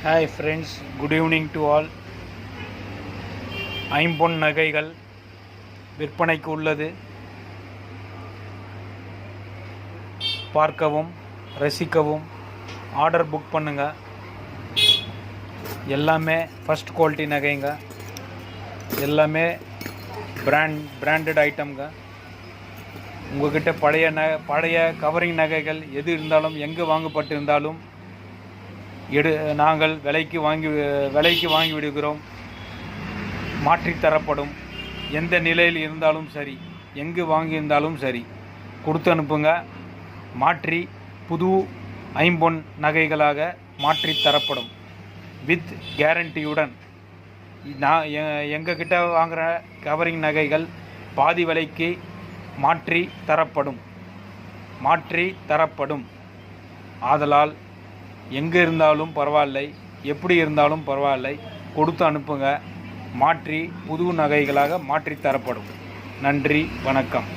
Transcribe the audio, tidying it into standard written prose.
Hi friends, good evening to all. ஐம்பொன் நகைகள் விற்பனைக்கு உள்ளது. பார்க்கவும் ரசிக்கவும் ஆர்டர் புக் பண்ணுங்கள். எல்லாமே ஃபஸ்ட் குவாலிட்டி நகைங்க. எல்லாமே பிராண்டட் ஐட்டம்ங்க. உங்கள்கிட்ட பழைய கவரிங் நகைகள் எது இருந்தாலும், எங்கே வாங்கப்பட்டிருந்தாலும் நாங்கள் விலைக்கு வாங்கி விடுகிறோம். மாற்றித் தரப்படும். எந்த நிலையில் இருந்தாலும் சரி, எங்கு வாங்கியிருந்தாலும் சரி, கொடுத்து அனுப்புங்க. மாற்றி புது ஐம்பொன் நகைகளாக மாற்றித் தரப்படும் வித் கேரண்டியுடன். எங்ககிட்ட வாங்குகிற கவரிங் நகைகள் பாதி விலைக்கு மாற்றி தரப்படும். ஆதலால் எங்கே இருந்தாலும் பரவாயில்லை, எப்படி இருந்தாலும் பரவாயில்லை, கொடுத்து அனுப்புங்க. மாற்றி புது நகைகளாக மாற்றி தரப்படும். நன்றி, வணக்கம்.